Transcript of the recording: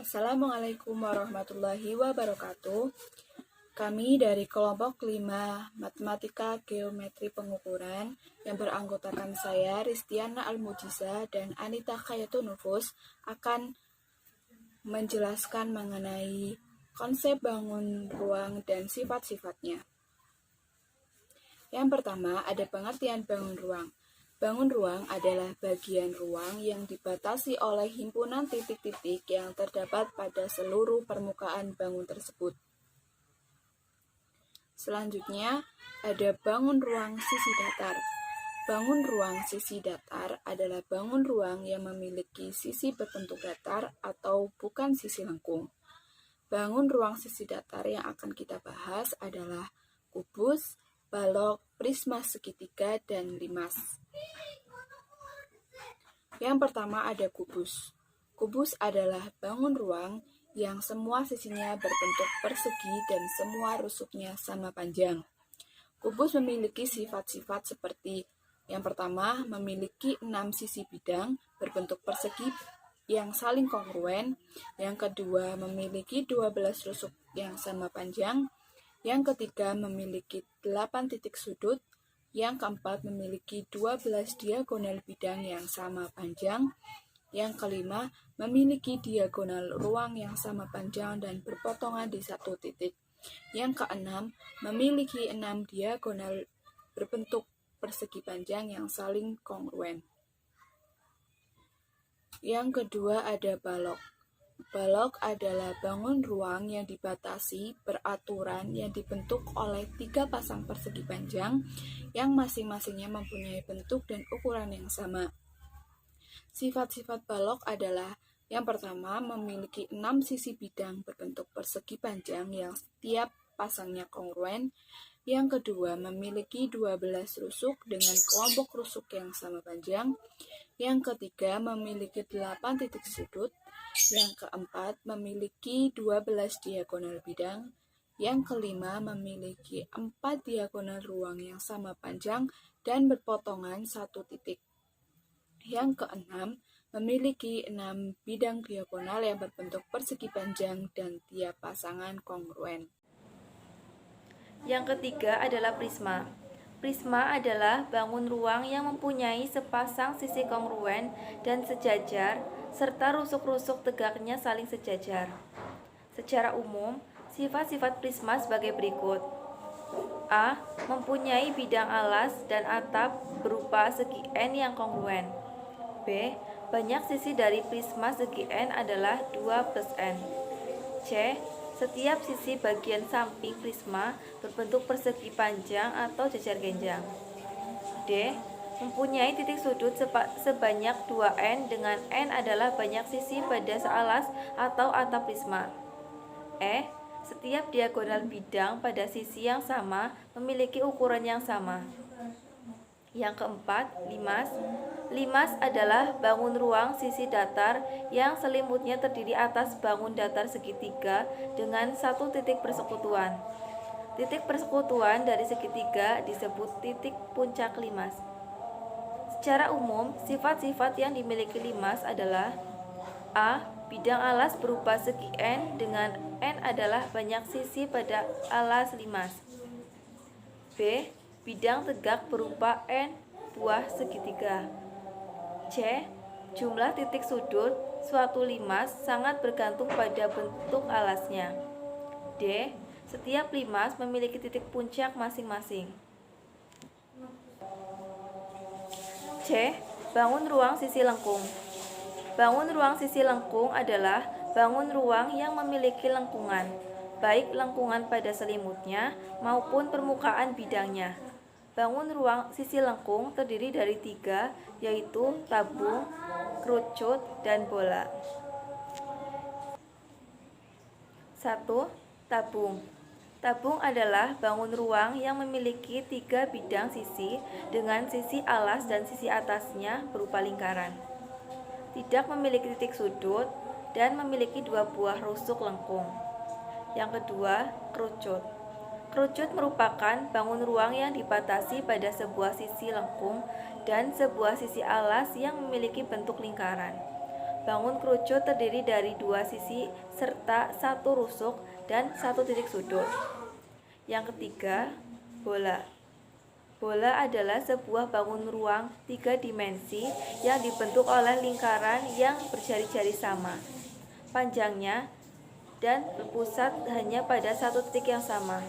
Assalamualaikum warahmatullahi wabarakatuh. Kami dari kelompok 5 Matematika Geometri Pengukuran yang beranggotakan saya Ristiana Almujiza dan Anita Khayatunufus akan menjelaskan mengenai konsep bangun ruang dan sifat-sifatnya. Yang pertama, ada pengertian bangun ruang. Bangun ruang adalah bagian ruang yang dibatasi oleh himpunan titik-titik yang terdapat pada seluruh permukaan bangun tersebut. Selanjutnya, ada bangun ruang sisi datar. Bangun ruang sisi datar adalah bangun ruang yang memiliki sisi berbentuk datar atau bukan sisi lengkung. Bangun ruang sisi datar yang akan kita bahas adalah kubus, balok, prisma segitiga, dan limas. Yang pertama ada kubus. Kubus adalah bangun ruang yang semua sisinya berbentuk persegi dan semua rusuknya sama panjang. Kubus memiliki sifat-sifat seperti yang pertama, memiliki 6 sisi bidang berbentuk persegi yang saling kongruen. Yang kedua, memiliki 12 rusuk yang sama panjang. Yang ketiga, memiliki 8 titik sudut. Yang keempat, memiliki 12 diagonal bidang yang sama panjang. Yang kelima, memiliki diagonal ruang yang sama panjang dan berpotongan di satu titik. Yang keenam, memiliki 6 diagonal berbentuk persegi panjang yang saling kongruen. Yang kedua ada balok. Balok adalah bangun ruang yang dibatasi beraturan yang dibentuk oleh 3 pasang persegi panjang yang masing-masingnya mempunyai bentuk dan ukuran yang sama. Sifat-sifat balok adalah yang pertama, memiliki 6 sisi bidang berbentuk persegi panjang yang setiap pasangnya kongruen. Yang kedua, memiliki 12 rusuk dengan kelompok rusuk yang sama panjang. Yang ketiga, memiliki 8 titik sudut. Yang keempat, memiliki 12 diagonal bidang. Yang kelima, memiliki 4 diagonal ruang yang sama panjang dan berpotongan satu titik. Yang keenam, memiliki 6 bidang diagonal yang berbentuk persegi panjang dan tiap pasangan kongruen. Yang ketiga adalah prisma. Prisma adalah bangun ruang yang mempunyai sepasang sisi kongruen dan sejajar, serta rusuk-rusuk tegaknya saling sejajar. Secara umum, sifat-sifat prisma sebagai berikut. A. Mempunyai bidang alas dan atap berupa segi N yang kongruen. B. Banyak sisi dari prisma segi N adalah 2 plus N. C. Setiap sisi bagian samping prisma berbentuk persegi panjang atau jajar genjang. D. Mempunyai titik sudut sebanyak 2N dengan N adalah banyak sisi pada sealas atau atap prisma. E. Setiap diagonal bidang pada sisi yang sama memiliki ukuran yang sama. Yang keempat, limas. Limas adalah bangun ruang sisi datar yang selimutnya terdiri atas bangun datar segitiga dengan satu titik persekutuan. Titik persekutuan dari segitiga disebut titik puncak limas. Secara umum, sifat-sifat yang dimiliki limas adalah A. Bidang alas berupa segi N dengan N adalah banyak sisi pada alas limas. B. Bidang tegak berupa N buah segitiga. C. Jumlah titik sudut suatu limas sangat bergantung pada bentuk alasnya. D. Setiap limas memiliki titik puncak masing-masing. C. Bangun ruang sisi lengkung. Bangun ruang sisi lengkung adalah bangun ruang yang memiliki lengkungan, baik lengkungan pada selimutnya maupun permukaan bidangnya. Bangun ruang sisi lengkung terdiri dari 3, yaitu tabung, kerucut, dan bola. 1. Tabung. Tabung adalah bangun ruang yang memiliki 3 bidang sisi dengan sisi alas dan sisi atasnya berupa lingkaran. Tidak memiliki titik sudut dan memiliki 2 buah rusuk lengkung. Yang kedua, kerucut. Kerucut merupakan bangun ruang yang dibatasi pada sebuah sisi lengkung dan sebuah sisi alas yang memiliki bentuk lingkaran. Bangun kerucut terdiri dari dua sisi serta satu rusuk dan satu titik sudut. Yang ketiga, bola. Bola adalah sebuah bangun ruang 3 dimensi yang dibentuk oleh lingkaran yang berjari-jari sama, panjangnya dan berpusat hanya pada satu titik yang sama.